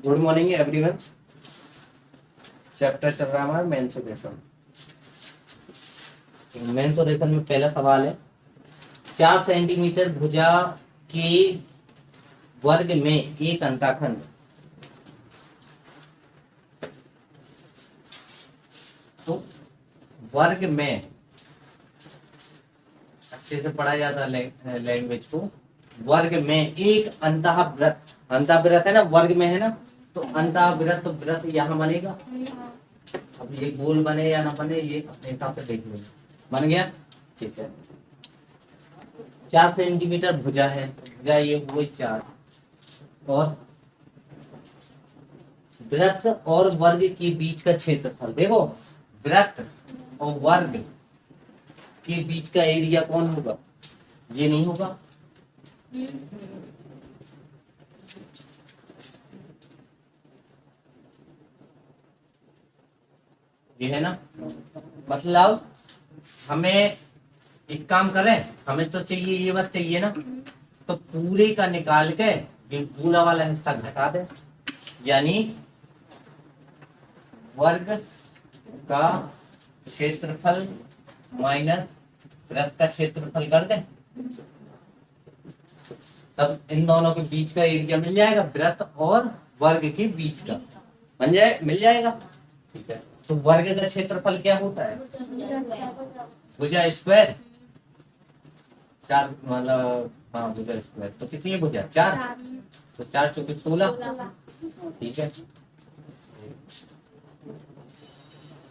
Good morning everyone. Chapter चल रहा है हमारा मेंसुरेशन। मेंसुरेशन में पहला सवाल है, 4 सेंटीमीटर भुजा के वर्ग में एक अंताखंड तो वर्ग में अच्छे से पढ़ा जाता है लैंग्वेज को। वर्ग में एक अंतःवृत्त, अंतःवृत्त है ना, वर्ग में है ना, तो अंतःवृत्त तो वृत्त यहाँ बनेगा। अब ये गोल बने या ना बने ये अपने हिसाब से देख लेंगे। बन गया, ठीक है। 4 सेंटीमीटर भुजा है, भुजा ये हुई 4, और वृत्त और वर्ग के बीच का क्षेत्रफल। देखो, वृत्त और वर्ग के बीच का एरिया कौन होगा? ये नहीं होगा, ये है ना। मतलब हमें एक काम करें, हमें तो चाहिए ये, बस चाहिए ना, तो पूरे का निकाल के ये गोला वाला हिस्सा घटा दे, यानी वर्ग का क्षेत्रफल माइनस वृत्त का क्षेत्रफल कर दे, तब इन दोनों के बीच का एरिया मिल जाएगा, वृत्त और वर्ग के बीच का बन जाए, मिल जाएगा। ठीक है, तो वर्ग का क्षेत्रफल क्या होता है? भुजा स्क्वायर 4, मतलब हाँ भुजा स्क्वायर। तो कितनी है भुजा? 4, तो 4 चौके 16। ठीक है,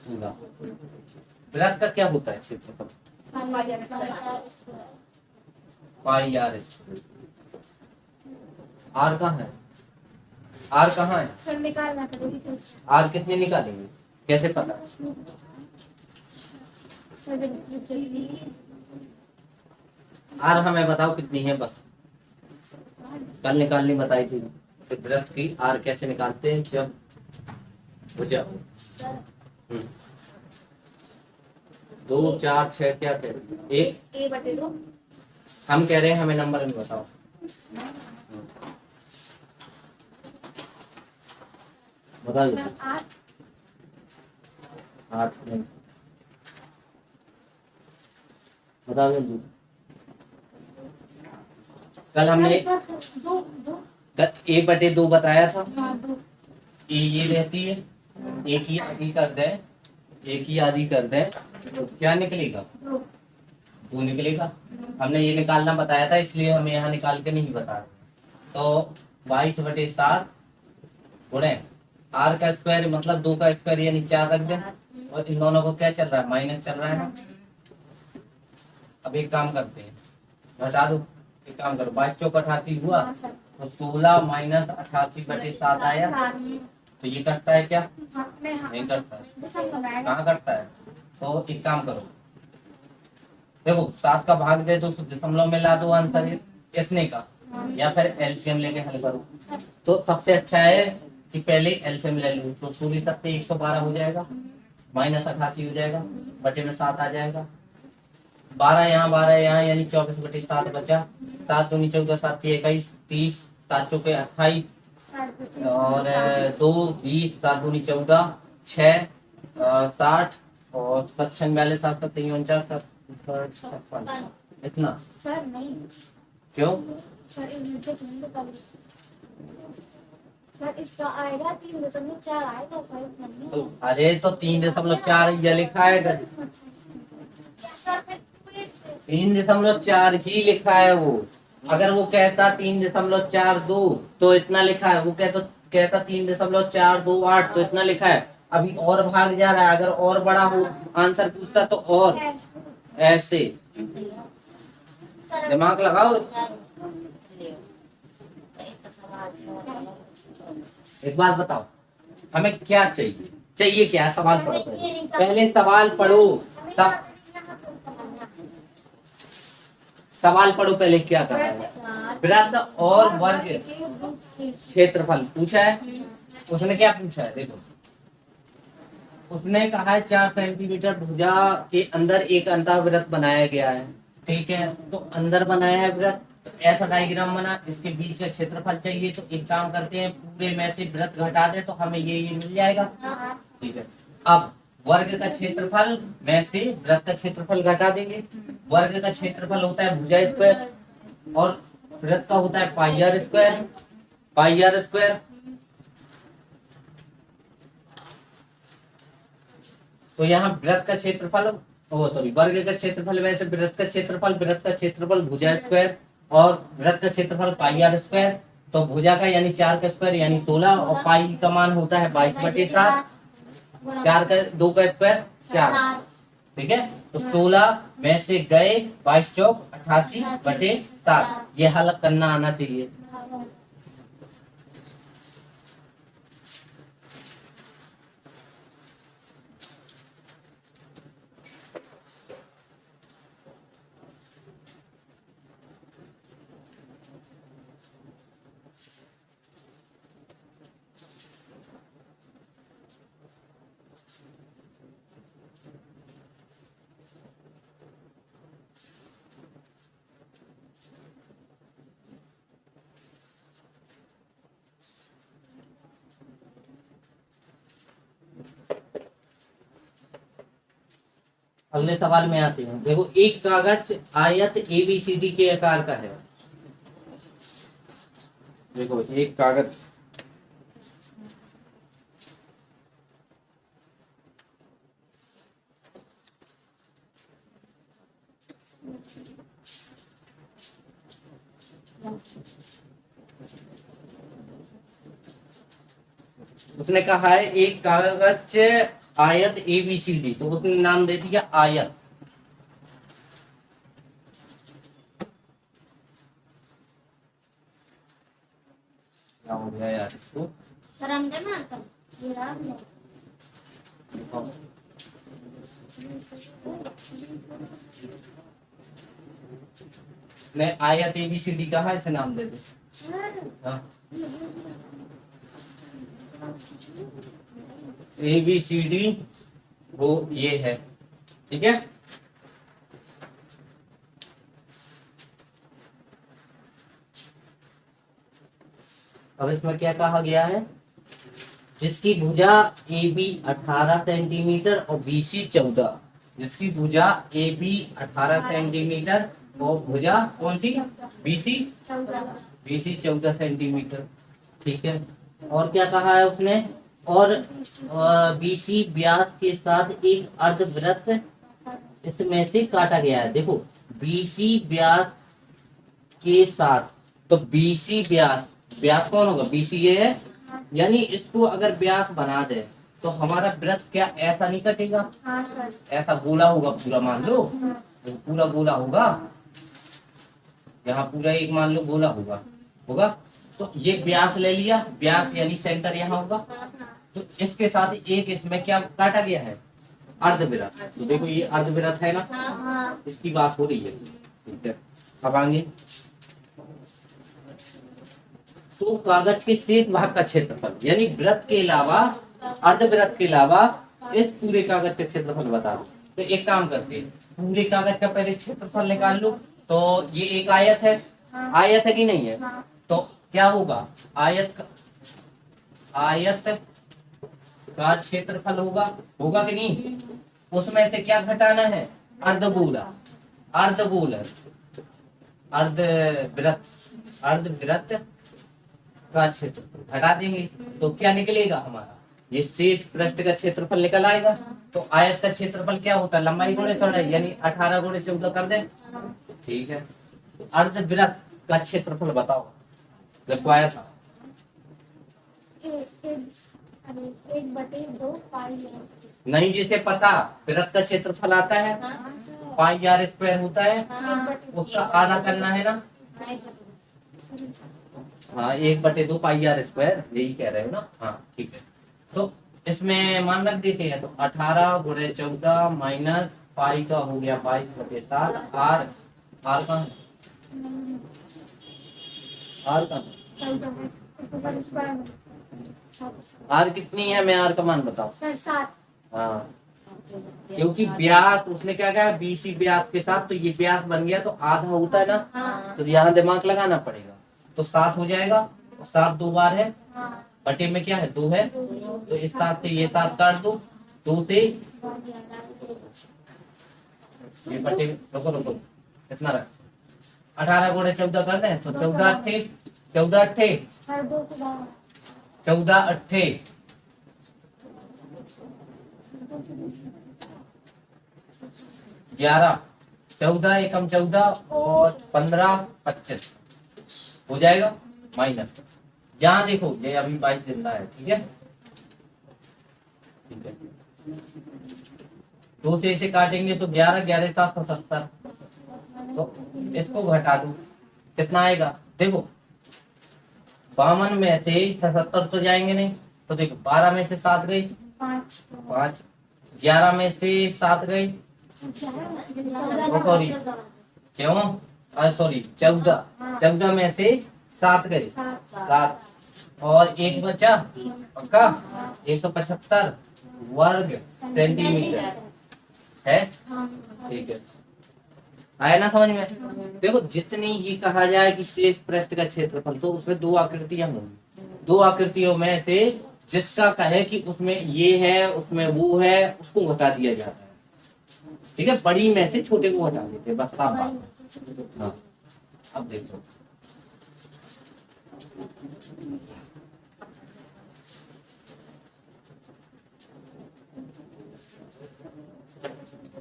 16। वृत्त का क्या होता है क्षेत्रफल? पाई आर स्क्वायर। आर कहाँ है? आर कहाँ है? सर निकालना करेंगे। आर कितने निकालेंगे, कैसे पता? आर हमें बताओ कितनी है, बस कल निकालनी बताई थी। फिर वृत्त की आर कैसे निकालते हैं? जब भुजा 2 4 6 क्या कह रहे हैं? 1 हम कह रहे हैं, हमें नंबर में बताओ। बता दो। 8 नहीं, बताओ जल्दी। कल हमने 1/2 बताया था। ये रहती है, एक ही आधी कर दे, एक ही आधी कर दे तो क्या निकलेगा? 2 निकलेगा। हमने ये निकालना बताया था, इसलिए हमें यहाँ निकाल के नहीं बता रहे। तो 22/7 गुणे आर का स्क्वायर मतलब 2 का स्क्वायर यानी 4 रख दे, और इन दोनों को क्या चल रहा है? माइनस चल रहा है ना। अब एक काम करते हैं, घटा दो। एक काम करो, 22 चौक 88 हुआ, तो 16 माइनस 88/7 आया। तो ये कटता है क्या? नहीं कटता है। कहाँ कटता है? तो एक काम करो, देखो 7 का भाग दे तो दशमलव में ला दो आंसर इतने का, या फिर एलसीएम लेके हल करो। तो सबसे अच्छा है कि पहले एलसीएम ले लो। तो 16 7 112 हो जाएगा, माइनस 88 हो जाएगा, बटे में 7 आ जाएगा, 12 यहाँ 12 यहाँ, यानी 24/7 बचा। 7 दूनी 14, 7 21, 30, 7 चौके 28, और 2 20, 7 दूनी 14, 6 60, और 7 46, 7 7 49, 7 56, इतना। सर नहीं, क्यों? सर इसका आएगा 3.4 आएगा सर। तो अरे तो 3.4 ये लिखा है, 3.4 ही लिखा है वो। अगर वो कहता 3.42 तो इतना लिखा है, वो कहता 3.428 तो इतना लिखा है। अभी और भाग जा रहा है, अगर और बड़ा हो आंसर पूछता तो और ऐसे। दिमाग लगाओ। एक बात बताओ, हमें क्या चाहिए? चाहिए क्या? सवाल पढ़ो पहले सवाल पढ़ो, सवाल पढ़ो पहले। क्या कहा है? वृत्त और वर्ग क्षेत्रफल पूछा है। उसने क्या पूछा है? देखो, उसने कहा है 4 सेंटीमीटर भुजा के अंदर एक अंतःवृत्त बनाया गया है। ठीक है, तो अंदर बनाया है वृत्त, ऐसा डायग्राम बना, इसके बीच का क्षेत्रफल चाहिए, तो एक काम करते हैं, पूरे में से वृत्त घटा दे तो हमें ये मिल जाएगा। ठीक है, अब वर्ग का क्षेत्रफल में से वृत्त का क्षेत्रफल घटा देंगे। वर्ग का क्षेत्रफल होता है भुजा स्क्वायर और वृत्त का होता है pi r square. Pi r square, तो यहाँ वृत्त का क्षेत्रफल, सॉरी, वर्ग का क्षेत्रफल में से वृत्त का क्षेत्रफल भुजा स्क्वायर और वृत्त का क्षेत्रफल पाई आर स्क्वायर। तो भुजा का यानी 4 का स्क्वायर यानी 16 और पाई का मान होता है 22/7। 4 का 2 का स्क्वायर 4। ठीक है, तो 16 में से गए 22 चौक 88/7। ये हल करना आना चाहिए। अगले सवाल में आते हैं। देखो, एक कागज आयत ABCD के आकार का है। देखो, एक कागज उसने कहा है एक कागज आयत ABCD, तो उसने नाम दे दिया आयत। क्या हो गया यार इसको? सर हम देना कर ये रहा है। ने आयत ABCD कहा, इसे नाम दे दे। हाँ, ABCD वो ये है। ठीक है, अब इसमें क्या कहा गया है? जिसकी भुजा AB 18 सेंटीमीटर और BC 14। जिसकी भुजा AB 18 सेंटीमीटर और भुजा कौन सी? BC 14 centimetre. ठीक है, और क्या कहा है उसने? और BC व्यास के साथ एक अर्धवृत्त इसमें से काटा गया है। देखो, BC व्यास के साथ, तो BC व्यास, व्यास कौन होगा? BC ये है, यानी इसको अगर व्यास बना दे तो हमारा वृत्त क्या ऐसा नहीं कटेगा? ऐसा गोला होगा पूरा, मान लो पूरा गोला होगा, यहाँ पूरा एक मान लो गोला होगा। तो ये व्यास ले लिया, व्यास यानी सेंटर यहाँ होगा, तो इसके साथ एक इसमें क्या काटा गया है? अर्धवृत्त। तो देखो, ये अर्धवृत्त है ना, इसकी बात हो रही है। ठीक है, अब आगे, तो कागज के शेष भाग का क्षेत्रफल, यानी वृत्त के अलावा, अर्धवृत्त के अलावा इस पूरे कागज का क्षेत्रफल बता दो। तो एक काम करते हैं, पूरे कागज का पहले क्षेत्रफल निकाल लो। तो ये एक आयत है, आयत है कि नहीं है? तो क्या होगा? आयत का क्षेत्रफल होगा कि नहीं? उसमें से क्या घटाना है? अर्धगोला, अर्धवृत्त का क्षेत्रफल घटा देंगे तो क्या निकलेगा हमारा? ये शेष पृष्ठ का क्षेत्रफल निकल आएगा। तो आयत का क्षेत्रफल क्या होता है? लंबाई गुणे चौड़ाई, यानी 18 गुणे 14 कर दे। ठीक है, अर्धवृत्त का क्षेत्रफल बताओ, रिक्वायर था। 1/2 पाई है। नहीं, जिसे पता वृत्त का क्षेत्रफल आता है पाई आर स्क्वायर होता है, उसका आधा करना है ना। हाँ, 1/2 पाई आर स्क्वायर, यही कह रहे हो ना? हाँ, ठीक है। तो इसमें मान रख देते हैं, तो 18 गुणे 14 माइनस पाई का हो गया 22/7। आर कहाँ है? आर कहाँ है? आर कितनी है? मैं आर का मान बताओ। सर 7। हाँ, क्योंकि ब्यास उसने क्या कहा, बीसी ब्यास के साथ, तो ये ब्यास बन गया तो आधा होता है ना, हाँ तो यहाँ दिमाग लगाना पड़ेगा। तो 7 हो जाएगा, 7 दो बार है, हाँ बटे में क्या है 2 है, तो इस 7 से ये 7 काट दो, 2 से ये बटे, रुको रुको कितना रख, 18 गुणे 14 कर दें तो 14 अट्ठे, 14 अट्ठे, 14 अट्ठे 11, 14 एकम 14 और 15 25 हो जाएगा माइनस। यहाँ देखो ये अभी 22 जिंदा है, ठीक है, ठीक है। 2 से इसे काटेंगे तो 11, 11 7 70, तो इसको घटा दो कितना आएगा, देखो 52 में से 77 तो जाएंगे नहीं, तो देखो 12 में से 7 गई 5, 11 में से 7 गई, सॉरी क्यों, सॉरी 14, 14 में से 7 गए 7, और एक बचा पक्का 175 वर्ग सेंटीमीटर है, ठीक है, आया ना समझ में। देखो जितनी ये कहा जाए कि शेष पृष्ठ का क्षेत्रफल, तो उसमें 2 आकृतियां होंगी, 2 आकृतियों में से जिसका कहे कि उसमें ये है उसमें वो है, उसको घटा दिया जाता है, ठीक है, बड़ी में से छोटे को हटा देते हैं, बस साफ बात। हाँ अब देखो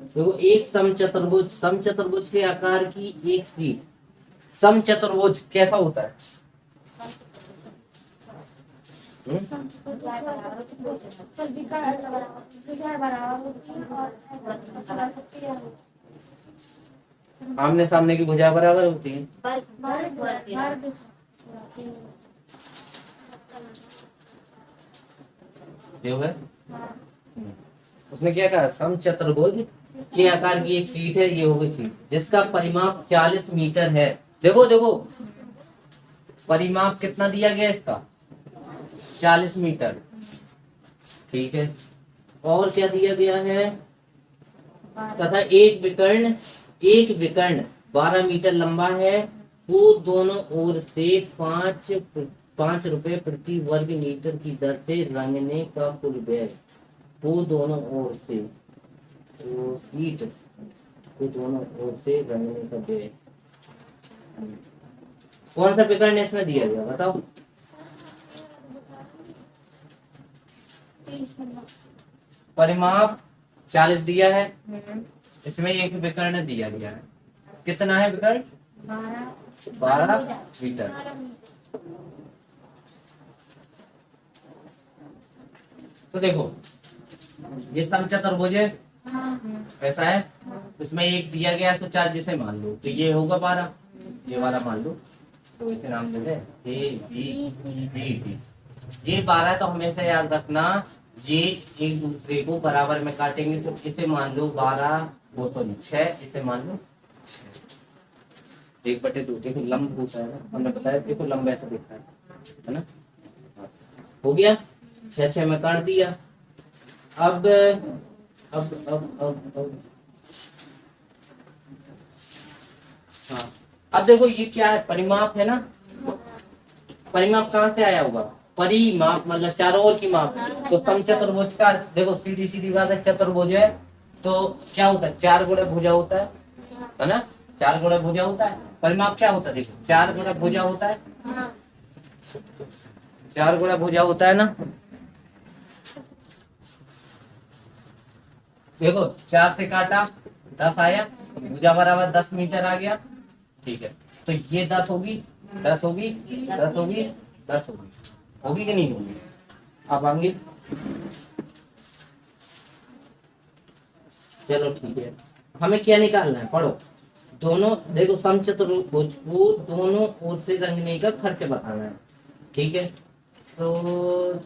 देखो एक समचतुर्भुज, समचतुर्भुज के आकार की एक सीट, समचतुर्भुज कैसा होता है, आमने सामने की भुजा बराबर होती है, जो है उसने क्या कहा, समचतुर्भुज के आकार की एक सीट है, ये हो गई सीट जिसका परिमाप 40 मीटर है। देखो देखो परिमाप कितना दिया गया इसका, 40 मीटर, ठीक है, और क्या दिया गया है, तथा एक विकर्ण 12 मीटर लंबा है, वो दोनों ओर से 5 रुपए प्रति वर्ग मीटर की दर से रंगने का कुल व्यय, वो दोनों ओर से, वो सीट को दोनों ओर से रंगने का व्यय, कौन सा विकर्ण इसमें दिया गया बताओ, परिमाप 40 दिया है, इसमें एक विकर्ण दिया गया है, कितना है विकर्ण, 12 मीटर। तो देखो ये समचतुर्भुज है, ऐसा है, इसमें एक दिया गया है तो 4 जिसे मान लो, तो ये होगा 12, ये 12 मान लो, तो इसे नाम दे दे ए बी सी डी। ये 12 है तो हमेशा याद रखना ये एक दूसरे को बराबर में काटेंगे, तो इसे मान लो 12, वो सॉरी 6, इसे मान लो 1/2, देखो लंब होता है ना, हमने बताया देखो लंब ऐसा दिखता है ना, हो गया 6 6 में काट दिया। अब हाँ अब देखो ये क्या है, परिमाप है ना, परिमाप कहाँ से आया होगा, परिमाप मतलब चारों ओर की माप, तो समचतुर्भुज का देखो सीधी सीधी बात है, चतुर्भुज है तो क्या होता है, 4 गुणे भुजा होता है ना, 4 गुणे भुजा होता है, परिमाप क्या होता है, देखो 4 गुणे भुजा होता है, 4 गुणे भुजा होता है ना, देखो 4 से काटा 10 आया, भुजा बराबर 10 मीटर आ गया, ठीक है, तो ये 10 होगी 10 होगी 10 होगी 10 होगी, होगी कि नहीं होगी, आप आएंगे, चलो ठीक है, हमें क्या निकालना है पढ़ो, दोनों देखो समचतुर्भुज को दोनों ओर से रंगने का खर्च बताना है, ठीक है, तो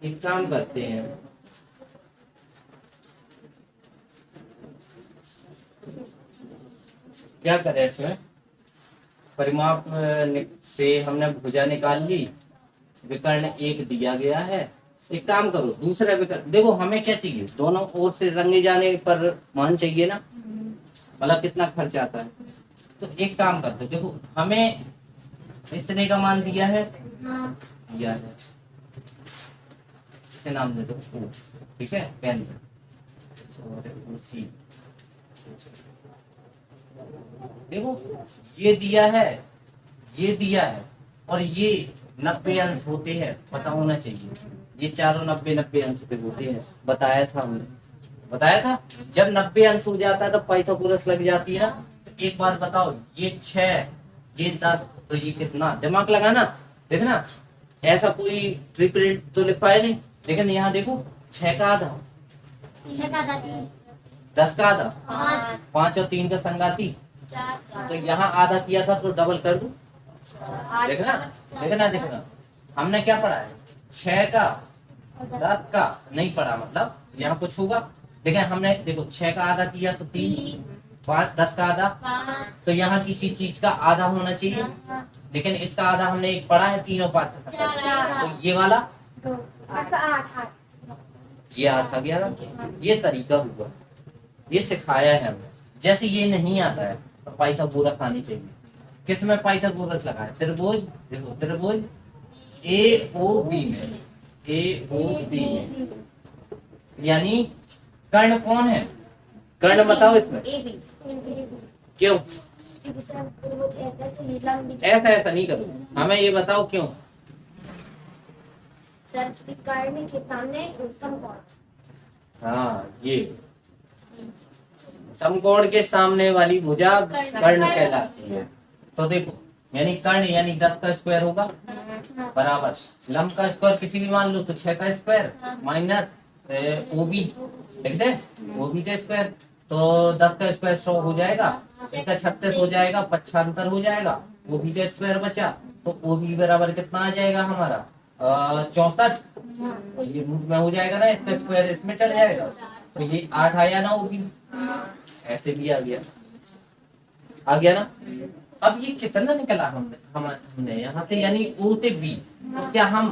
एक काम करते हैं, क्या करें इसमें, परिमाप से हमने भुजा निकाल ली, विकर्ण एक दिया गया है। एक काम करो, दूसरा विकर्ण देखो, हमें क्या चाहिए, दोनों ओर से रंगे जाने पर मान चाहिए ना, मतलब कितना खर्च आता है। तो एक काम करते, देखो हमें इतने का मान दिया है, दिया है, इसे नाम दे दो O, ठीक है, पेन देखो ये दिया है, ये दिया है, और ये 90 अंश होते हैं, पता होना चाहिए। ये चारों 90 अंश पे होते हैं, बताया था हमने, बताया था। जब 90 अंश हो जाता है तो पाइथागोरस लग जाती है ना। तो एक बात बताओ, ये 6, ये 10, तो ये कितना, दिमाग लगाना, देखना ऐसा कोई ट्रिपल तो लिख पाए नहीं, लेकिन यहाँ देखो 6 का आधा, 10 का आधा, 5 और 3 का संगाती, तो यहाँ आधा किया था तो डबल कर दो। देखना देखना देखना, हमने क्या पढ़ा है, 6 का 10 का नहीं पढ़ा, मतलब यहाँ कुछ होगा। देखिए हमने देखो 6 का आधा किया तो 3, 5 10 का आधा, तो यहाँ किसी चीज का आधा होना चाहिए, लेकिन इसका आधा हमने एक पढ़ा है 3 और 5 का संगाती, तो ये वाला ये 8 आ गया ना। ये तरीका हुआ, ये सिखाया है हमने। जैसे ये नहीं आता है तो पाइथागोरस आनी चाहिए। किस में पाइथागोरस लगा है, त्रिभुज, देखो त्रिभुज AOB में, AOB में, यानी कर्ण कौन है, कर्ण बताओ इसमें, क्यों ऐसा ऐसा नहीं करो, हमें ये बताओ क्यों। कर्ण के सामने समकोण, हाँ ये समकोण के सामने वाली भुजा कर्ण कहलाती है। तो देखो यानी कर्ण यानी 10 का स्क्वायर होगा बराबर लंब का स्क्वायर किसी भी मान लो तो 6 का स्क्वायर माइनस OB लिख दे, OB का स्क्वायर, तो 10 का स्क्वायर 100 हो जाएगा, इसका 36 हो जाएगा, 75 हो जाएगा, OB का स्क्वायर बचा, तो OB बराबर कितना आ जाएगा हमारा 64, ये रूट में हो जाएगा ना, इसका स्क्वायर इसमें चढ़ जाएगा, तो ये 8 आया ना OB, ऐसे भी आ गया ना। अब ये कितना निकला हमने यहाँ से, यानी O से B, तो क्या हम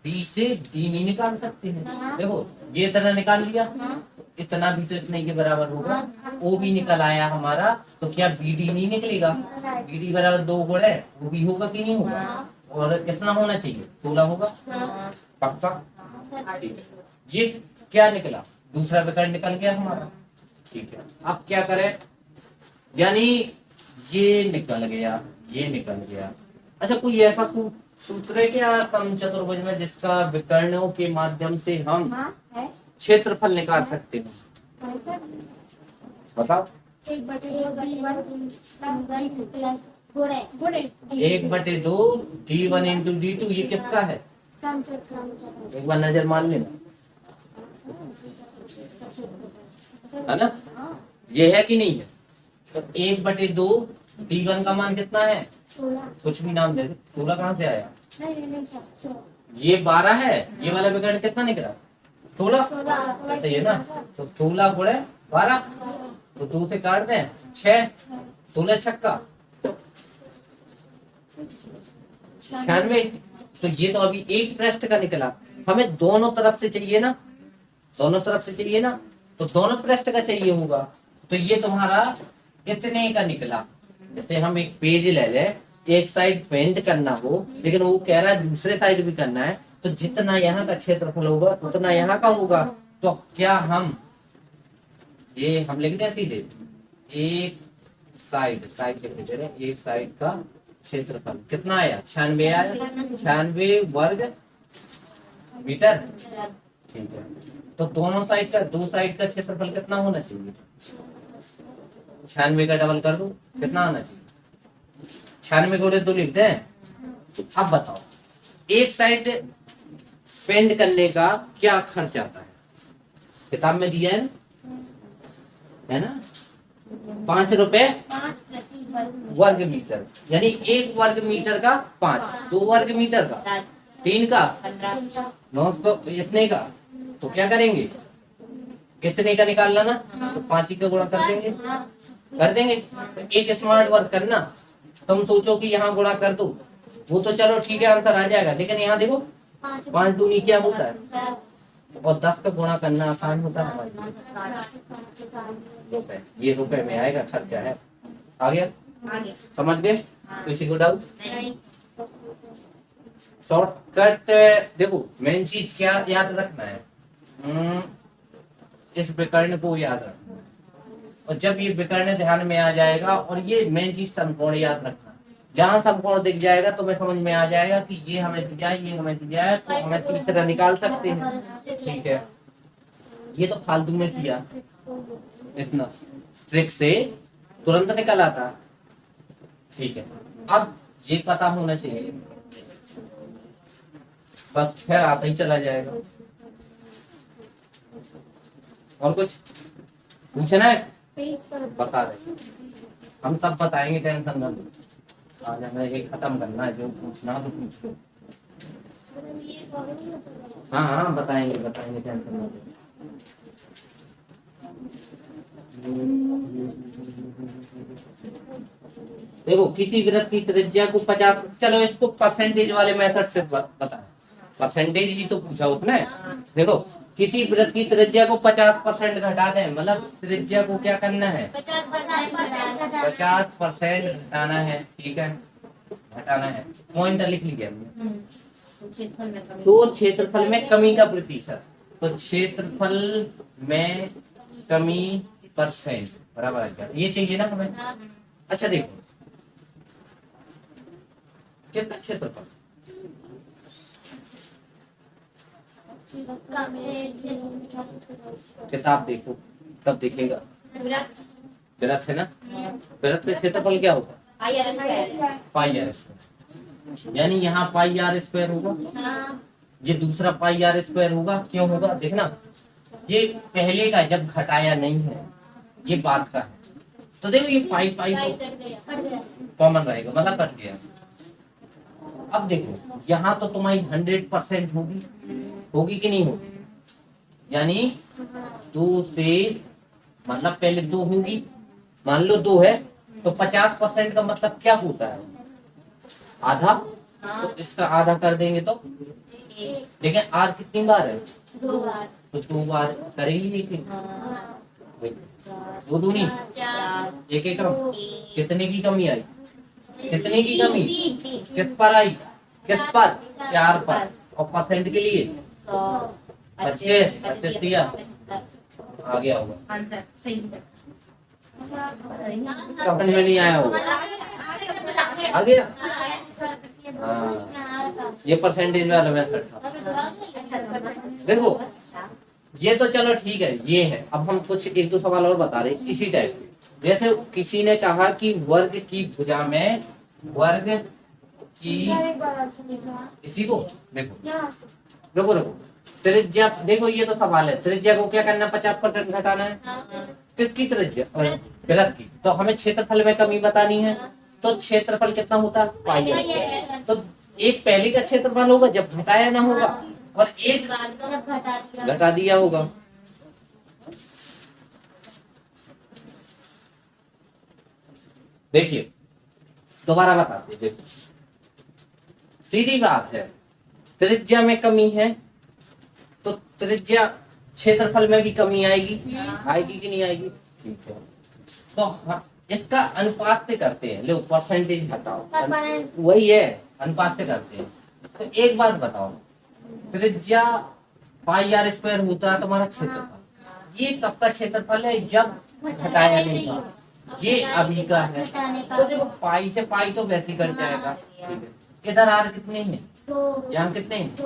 B से D नहीं निकाल सकते हैं। देखो ये इतना निकाल लिया, तो इतना भी तो इतने के बराबर होगा, O भी निकल आया हमारा, तो क्या BD नहीं निकलेगा, BD बराबर 2 गुणे OB होगा कि नहीं होगा, और कितना होना चाहिए 16 होगा, पक्का। ये क्या निकला, दूसरा विकर्ण निकल गया हमारा, ठीक है। अब क्या करें, यानी ये निकल गया, ये निकल गया। अच्छा कोई ऐसा सूत्र है क्या समचतुर्भुज में जिसका विकर्णों के माध्यम से हम क्षेत्रफल निकाल सकते हैं, बताओ। 1/2 D1 इंटू D2, ये किसका है, एक बार नजर मान लेना, है ना, ये है कि नहीं है। तो 1/2 D1 का मान कितना है, 16, कुछ भी नाम दे दो, 16 कहाँ से आया, ये 12 है, ये वाला विकर्ण कितना निकला 16, सही है ना, तो 16 गुणे 12, तो 2 से काट दें 6, 16 छक्का 96, तो ये तो अभी एक पृष्ठ का निकला, हमें दोनों तरफ से चाहिए ना, दोनों तरफ से चाहिए ना, तो दोनों पृष्ठ का चाहिए होगा, तो ये तुम्हारा इतने का निकला। जैसे हम एक पेज ले लें, एक साइड पेंट करना हो, लेकिन वो कह रहा है दूसरे साइड भी करना है, तो जितना यहाँ का क्षेत्रफल होगा उतना यहाँ का होगा, तो क्या हम ये हम लिख दें सीधे, एक साइड के रहे, एक साइड का क्षेत्रफल कितना आया 96 आया, 96 वर्ग मीटर, ठीक है। तो दोनों साइड का, दो साइड का क्षेत्रफल कितना होना चाहिए, 96 का डबल कर दो, कितना आना चाहिए 96 गुणे 2 लिख दें। अब बताओ एक साइड पेंट करने का क्या खर्च आता है, किताब में दिया है ना, 5 रुपए वर्ग मीटर, यानी 1 वर्ग मीटर का 5, 2 वर्ग मीटर का 3 का 15 900 इतने का, तो क्या करेंगे, इतने का निकालना ना, तो 5 ही का गुणा कर देंगे, कर देंगे। तो एक स्मार्ट वर्क करना, तुम सोचो कि यहाँ गुणा कर दो, वो तो चलो ठीक है आंसर आ जाएगा, लेकिन यहाँ देखो 5 दूनी क्या होता है, और 10 का गुणा करना आसान होता है। रुपए, ये रुपए में आएगा, खर्चा है। आ गया, आगे समझ गए, किसी को डाउट? नहीं शॉर्टकट देखो, मेन चीज क्या याद रखना है, इस विकर्ण को याद रखना, और जब ये विकर्ण ध्यान में आ जाएगा, और ये मेन चीज समकोण याद रखना, जहां समकोण दिख जाएगा तो मैं समझ में आ जाएगा कि ये हमें दिया है, ये हमें दिया है, तो हमें तीसरा निकाल सकते हैं। ठीक है, ये तो फालतू में किया, इतना ट्रिक से तुरंत निकल आता। ठीक है, अब ये पता होना चाहिए, बस फिर आता ही चला जाएगा। और कुछ पूछना है? बता दे, हम सब बताएंगे, टेंशन मत लो। आज हमें ये खत्म करना है, जो पूछना तो पूछ लो। हाँ हाँ बताएंगे बताएंगे, टेंशन मत लो। देखो, किसी वृत्त की त्रिज्या को 50, चलो इसको परसेंटेज वाले मेथड से बताएं, परसेंटेज ही तो पूछा उसने। देखो, किसी वृत्त की त्रिज्या को 50% घटा दें, मतलब त्रिज्या को क्या करना है, 50% घटाना है। ठीक है, घटाना है, पॉइंट लिख लिया हमने। तो क्षेत्रफल में कमी का प्रतिशत, तो क्षेत्रफल में कमी परसेंट बराबर है क्या, ये चाहिए ना हमें। अच्छा देखो, किसका क्षेत्रफल, किताब देखो तब दिखेगा, वृत्त है ना, वृत्त का क्षेत्रफल क्या होगा, पाई आर स्क्वायर, यानी यहाँ पाई आर स्क्वायर होगा, ये दूसरा पाई आर स्क्वायर होगा। क्यों होगा, देखना, ये पहले का जब घटाया नहीं है, ये बात का है, तो देखो ये पाई पाई तो कॉमन रहेगा, मतलब कट गया। अब देखो, यहाँ तो तुम्हारी 100% होगी, होगी कि नहीं होगी, यानी 2 से, मतलब पहले 2 होगी, मान लो 2 है, तो 50% का मतलब क्या होता है, आधा, तो इसका आधा कर देंगे तो, लेकिन आर कितनी बार है, 2 बार, तो 2 बार करेंगे, लेकिन 2 दूनी 1 एक कम, कितने की कमी आई, कितने की कमी, किस पर आई, किस पर, 4 पर, और परसेंट के लिए 25 25 दिया, आ गया होगा आंसर सही है। समझ में नहीं आया होगा, आ गया। हाँ, ये परसेंटेज वाला मेथड था। देखो, ये तो चलो ठीक है, ये है। अब हम कुछ 1-2 सवाल और बता रहे इसी टाइप के। जैसे किसी ने कहा कि वर्ग की भुजा में, वर्ग की, इसी को देखो देखो देखो, त्रिज्या देखो, ये तो सवाल है, त्रिज्या को क्या करना है, 50% घटाना है, किसकी त्रिज्या, वृत्त की। तो हमें क्षेत्रफल में कमी बतानी है, तो क्षेत्रफल कितना होता है, पाई आर। तो एक पहले का क्षेत्रफल होगा जब घटाया ना होगा, और एक घटा दिया होगा। देखिए, दोबारा बताते, देखो सीधी बात है, त्रिज्या में कमी है तो त्रिज्या क्षेत्रफल में भी कमी आएगी, आएगी कि नहीं आएगी। ठीक है, तो इसका अनुपात से करते हैं, लो परसेंटेज हटाओ, वही है, अनुपात से करते हैं। तो एक बात बताओ, त्रिज्या पाई आर स्क्वायर होता है तुम्हारा क्षेत्रफल, ये कब का क्षेत्रफल है, जब घटाया नहीं था, ये अभी का है। तो देखो, पाई से पाई तो वैसे ही कट जाएगा। ठीक है, इधर आर कितने हैं, यहाँ कितने हैं,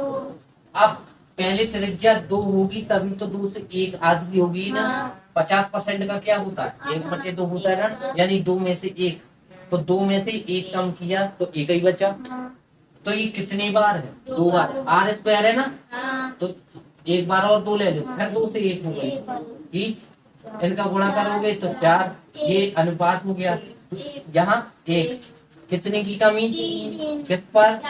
अब पहले त्रिज्या 2 होगी, तभी तो 2 से 1 आधी होगी ना। 50% का क्या होता है, 1/2 होता है ना, यानी 2 में से 1, तो 2 में से 1 कम किया तो 1 ही बचा। तो ये कितनी बार है, 2 बार, आर स्क्वायर है ना, तो 1 बार और 2 ले लो, फिर 2 से 1 हो गई, ठीक, इनका गुणा करोगे तो 4, ये अनुपात हो गया। यहाँ 1, कितने की कमी, किस पर,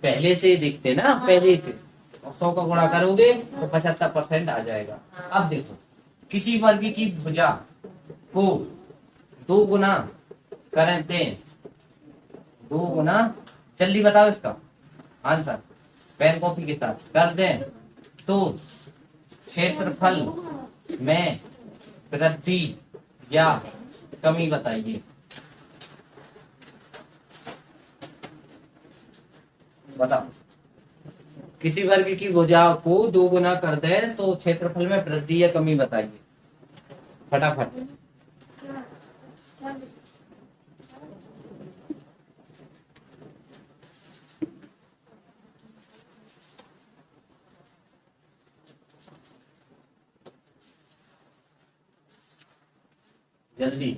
पहले से दिखते ना, पहले के। और 100 का गुणा करोगे तो 75% आ जाएगा। अब देखो, किसी वर्ग की भुजा को 2 गुना कर दें, 2 गुना, जल्दी बताओ इसका आंसर पेन कॉपी के साथ कर दें, तो क्षेत्रफल में वृद्धि या कमी बताइए। बताओ, किसी वर्ग की भुजा को 2 गुना कर दें तो क्षेत्रफल में वृद्धि या कमी बताइए, फटाफट। जल्दी।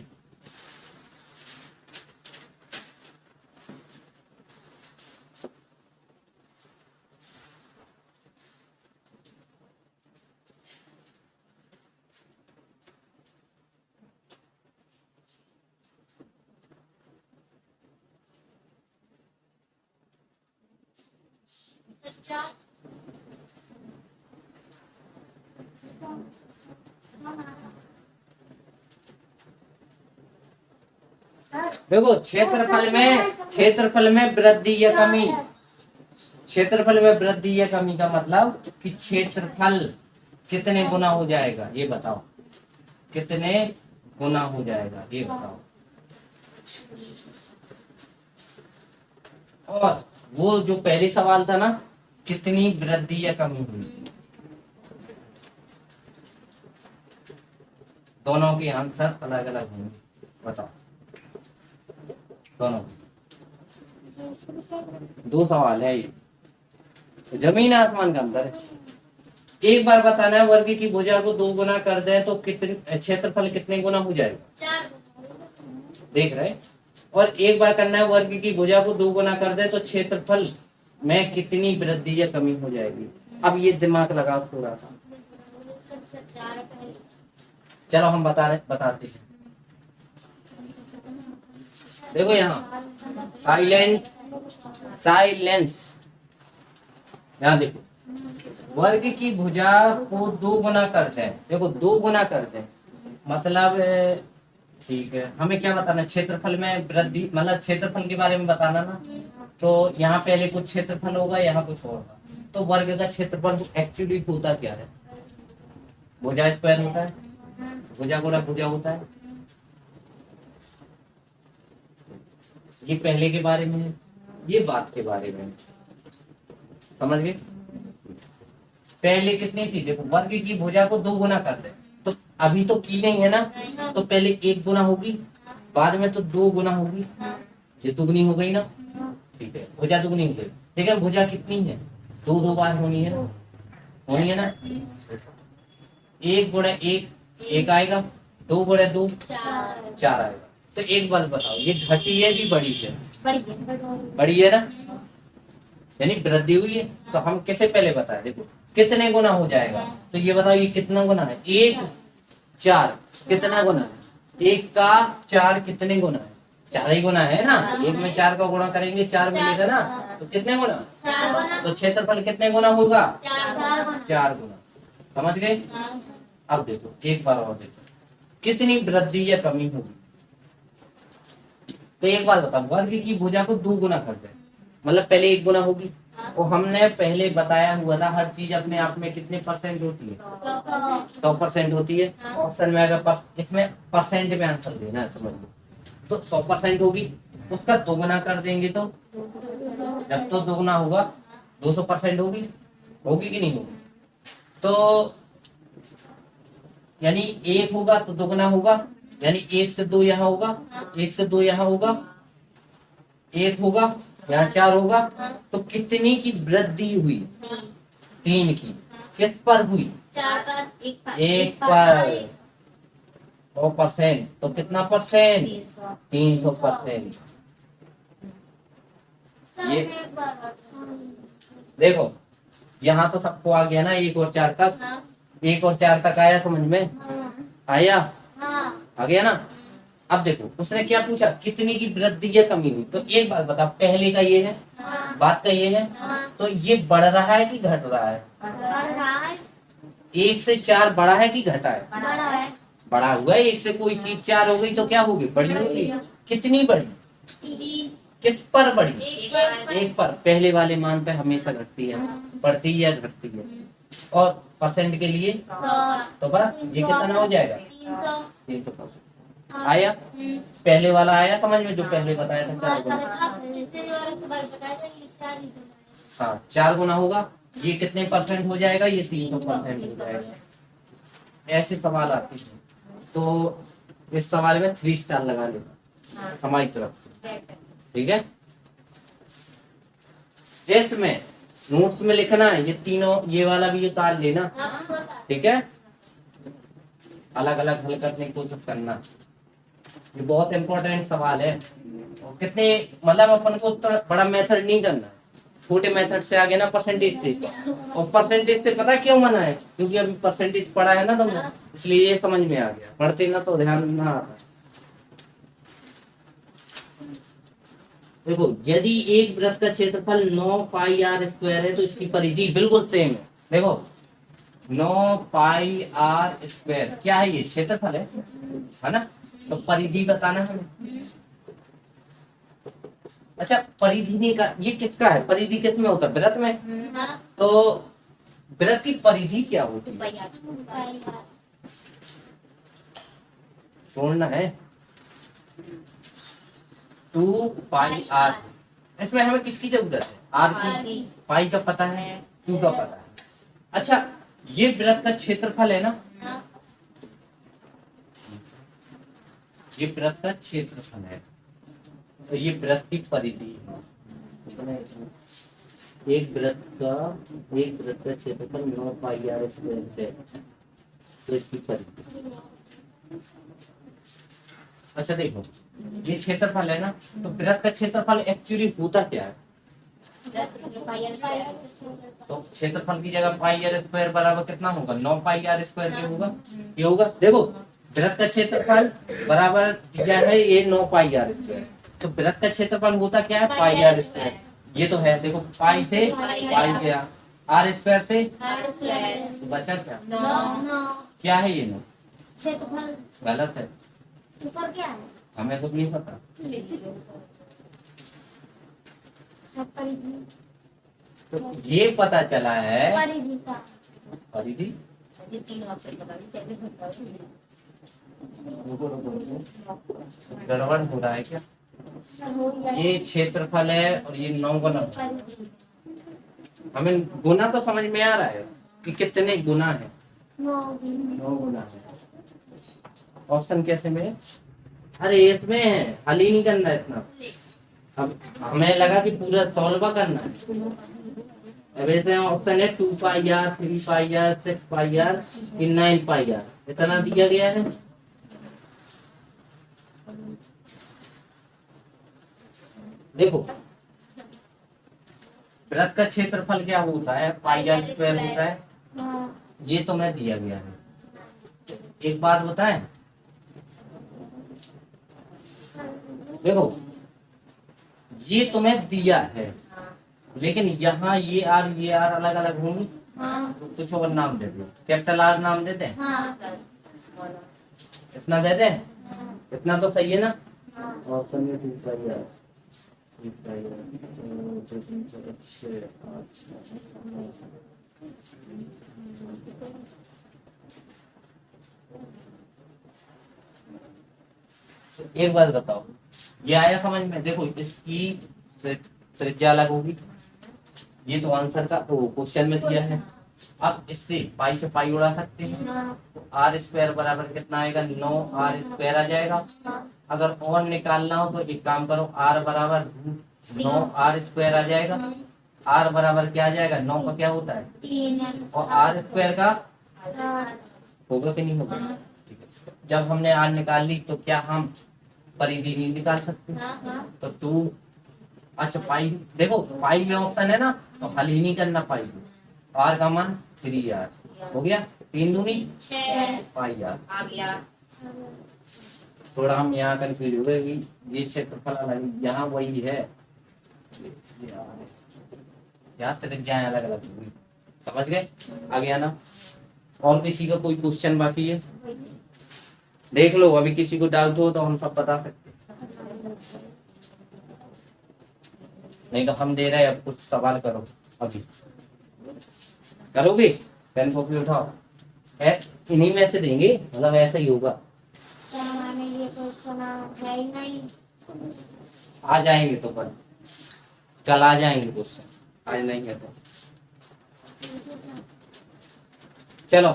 देखो, क्षेत्रफल में वृद्धि या कमी, क्षेत्रफल में वृद्धि या कमी का मतलब कि क्षेत्रफल कितने गुना हो जाएगा, ये बताओ, कितने गुना हो जाएगा ये बताओ। और वो जो पहले सवाल था ना, कितनी वृद्धि या कमी हुई, दोनों के आंसर अलग अलग होंगे, बताओ। दोनों 2 सवाल है, ये जमीन आसमान का अंतर है। एक बार बताना है, वर्ग की भुजा को 2 गुना कर दें तो कितने, क्षेत्रफल कितने गुना हो जाएगा, 4। देख रहे। और एक बार करना है, वर्ग की भुजा को 2 गुना कर दें तो क्षेत्रफल में कितनी वृद्धि या कमी हो जाएगी। अब ये दिमाग लगाओ थोड़ा सा। चलो हम बताते हैं। देखो यहाँ साइलेंस, यहाँ देखो, वर्ग की भुजा को 2 गुना कर दें, देखो 2 गुना कर दें मतलब, ठीक है, हमें क्या बताना, क्षेत्रफल में वृद्धि, मतलब क्षेत्रफल के बारे में बताना ना। तो यहाँ पहले कुछ क्षेत्रफल होगा, यहाँ कुछ और होगा। तो वर्ग का क्षेत्रफल एक्चुअली होता क्या है, भुजा स्क्वायर होता है, भुजा गुणा भुजा होता है। ये पहले के बारे में है, ये बात के बारे में है, समझ गए। पहले कितनी थी, देखो, वर्ग की भुजा को 2 गुना कर दे, तो अभी तो की नहीं है ना, तो पहले 1 गुना होगी, बाद में तो 2 गुना होगी, ये दुगनी हो गई ना, ठीक है, भुजा दुगनी हो गई। लेकिन भुजा कितनी है, 2 बार होनी है ना, होनी है ना। 1 गुणा 1 1 आएगा, 2 गुणा 2 4 आएगा। तो एक बात बताओ, ये घटी है कि बड़ी है, बड़ी है ना, यानी वृद्धि हुई है। तो हम कैसे पहले बताए, देखो कितने गुना हो जाएगा, तो ये बताओ ये कितना गुना है, 1 4 कितना गुना है, 1 का 4 कितने गुना है, 4 ही गुना है ना। 1 में 4 का गुणा करेंगे 4 मिलेगा ना, तो कितने गुना, तो क्षेत्रफल कितने गुना होगा, 4 गुना, समझ गए। अब देखो एक बार और देखो, कितनी वृद्धि या कमी होगी। तो एक बात बताओ, वर्ग की भुजा को 2 गुना कर दे, मतलब पहले 1 गुना होगी। और हमने पहले बताया हुआ था, हर चीज अपने आप में कितने परसेंट होती है, 100% होती है। ऑप्शन में अगर इसमें परसेंट में आंसर देना है, समझ लो, तो 100% होगी, उसका 2 गुना कर देंगे तो जब तो 2 गुना होगा 200% होगी, होगी कि नहीं होगी। तो यानी 1 होगा तो 2 गुना होगा, यानी 1 से 2 यहाँ होगा, 1 से 2 यहाँ होगा, 1 होगा, यहाँ 4 होगा। तो कितनी की वृद्धि हुई, 3 की। किस पर हुई, 1 पर, 100%, तो कितना परसेंट, 300%। ये देखो, यहाँ तो सबको आ गया ना, 1 और 4 तक, 1 और 4 तक आया, समझ में आया, आ गया ना। अब देखो उसने क्या पूछा, कितनी की वृद्धि या कमी हुई। तो एक बात बता, पहले का ये है, बात का ये है, तो ये बढ़ रहा है कि घट रहा है? बढ़ रहा है। 1 से 4 बढ़ा है कि घटा है? बढ़ा है। बढ़ा हुआ है। 1 से कोई चीज 4 हो गई तो क्या होगी? बड़ी होगी। कितनी बड़ी? 3 किस पर बड़ी? 1 1 पर। पहले वाले मान पे हमेशा घटती है, बढ़ती है या घटती है? और परसेंट के लिए 100 तो बस ये कितना हो जाएगा? 300 300%। आया पहले वाला आया समझ में, जो पहले बताया था 4 गुना। हाँ 4 गुना होगा, ये कितने परसेंट हो जाएगा? ये 300% हो जाएगा। ऐसे सवाल आते हैं तो इस सवाल में 3 स्टार लगा लेना हमारी तरफ से, ठीक है। इसमें नोट्स में लिखना है ये तीनों, ये वाला भी उतार लेना, ठीक है। अलग अलग हल करने की कोशिश करना, ये बहुत इंपॉर्टेंट सवाल है। और कितने मतलब अपन को उतना बड़ा मेथड नहीं करना, छोटे मेथड से आगे ना परसेंटेज से। और परसेंटेज से पता क्यों मना है? क्योंकि अभी परसेंटेज पढ़ा है ना तुमने, इसलिए ये समझ में आ गया। पढ़ते ना तो ध्यान ना आता। देखो यदि एक वृत्त का क्षेत्रफल 9 पाई आर स्क्वायर है तो इसकी परिधि बिल्कुल सेम है। देखो 9 पाई आर स्क्वायर क्या है? ये क्षेत्रफल है ना। तो परिधि बताना हमें। अच्छा परिधि नहीं का, ये किसका है? परिधि किस में होता है? वृत्त में। तो वृत्त की परिधि क्या होती है? छोड़ना है 2 पाई आर। इसमें हमें किसकी जरूरत है? आर की। पाई का पता है, 2 का पता है। अच्छा ये वृत्त का क्षेत्रफल है ना, ये वृत्त का क्षेत्रफल है, तो ये वृत्त की परिधि है। एक वृत्त का क्षेत्रफल 9 पाई आर स्क्वायर है, तो इसकी परिधि। अच्छा देखो ये क्षेत्रफल है ना, तो वृत्त का क्षेत्रफल एक्चुअली होता क्या है? तो क्षेत्रफल की जगह पाई आर स्क्वायर बराबर कितना होगा? 9 पाई आर स्क्वायर के होगा, ये होगा। देखो वृत्त का क्षेत्रफल बराबर दिया है ये 9 पाई आर स्क्वायर, तो वृत्त का क्षेत्रफल होता क्या है? Pi r square. ये तो है, देखो पाई से पाई गया, आर स्क्वायर से तो बचा क्या? क्या है ये? 9 क्षेत्रफल गलत है, दूसरा क्या है? हमें कुछ नहीं पता। सब परिधि। तो ये पता चला है परिधि का परिधि। गड़बड़ हो रहा है क्या? ये क्षेत्रफल है और ये 9 गुना। हमें गुना तो समझ में आ रहा है कि कितने गुना है, 9 गुना है। ऑप्शन कैसे में? अरे इसमें है, हल ही नहीं करना इतना। अब हमें लगा कि पूरा सॉल्व करना है। अब ऐसे ऑप्शन है 2 pi r, 3 pi r, 6 pi r, 9 pi r, इतना दिया गया है। देखो वृत्त का क्षेत्रफल क्या होता है? पाई आर स्क्वायर होता है, ये तो मैं दिया गया है। एक बात बताएं, देखो ये तुम्हें दिया है, लेकिन यहाँ ये आर अलग अलग होंगी, तो कुछ और नाम दे दो। कैपिटल आर नाम दे दे, इतना दे दे, इतना तो सही है ना। ऑप्शन में 2 पाई आर, 3 पाई आर, 2, 3, 4, 6, 8, एक बात बताओ, ये आया समझ में? देखो इसकी त्रिज्या अलग होगी, ये तो आंसर का क्वेश्चन में दिया है। अब इससे पाई से पाई उड़ा सकते हैं, तो आर स्क्वायर बराबर कितना आएगा? 9 आर स्क्वायर आ जाएगा। अगर और निकालना हो तो एक काम करो, आर बराबर 9 आर स्क्वायर आ जाएगा। आर बराबर क्या आ जाएगा? 9 का क्या होता है? 3 और आर स्क्वायर का होगा कि नहीं होगा? ठीक है, जब हमने आर निकाल ली तो क्या हम परिधि नहीं निकाल सकते? तो 2, अच्छा पाई, देखो पाई में ऑप्शन है ना, तो हल ही नहीं करना पाई। आर का मान 3 आर हो गया, 3 दूनी 6 पाई आर आ गया। थोड़ा हम यहाँ कंफ्यूज हो गए कि ये क्षेत्रफल अलग, यहाँ वही है यार, त्रिज्याएं अलग अलग हुई। समझ गए? आ गया ना? और किसी का कोई क्वेश्चन बाकी है? देख लो, अभी किसी को डाउट हो तो हम सब बता सकते हैं, नहीं तो हम दे रहे हैं। अब कुछ सवाल करो, अभी करोगे? पेन कॉपी उठाओ, है इन्हीं में से देंगे, मतलब ऐसा ही होगा। सर हमें ये क्वेश्चन है ही नहीं। आ जाएंगे तो कल आ जाएंगे क्वेश्चन, आज नहीं है तो चलो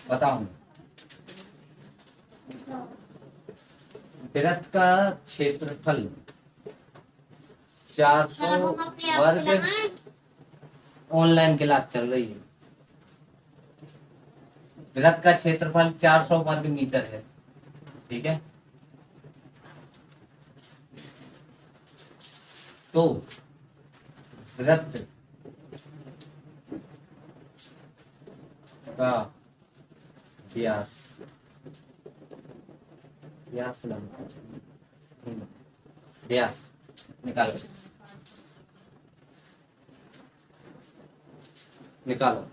बताओ। वृत्त का क्षेत्रफल 400 सर अब हम अपने आप से वर्ग। लगाएं। ऑनलाइन क्लास चल रही है। वृत्त का क्षेत्रफल 400 वर्ग मीटर है, ठीक है? तो वृत्त का व्यास, व्यास निकालो, निकालो।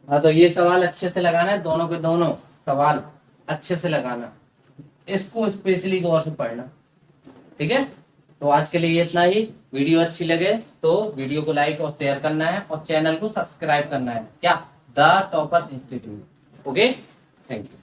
हाँ, तो ये सवाल अच्छे से लगाना है, दोनों के दोनों सवाल अच्छे से लगाना, इसको स्पेशली गौर से पढ़ना, ठीक है? तो आज के लिए इतना ही। वीडियो अच्छी लगे तो वीडियो को लाइक और शेयर करना है और चैनल को सब्सक्राइब करना है। क्या? The toppers institute. Okay, thank you.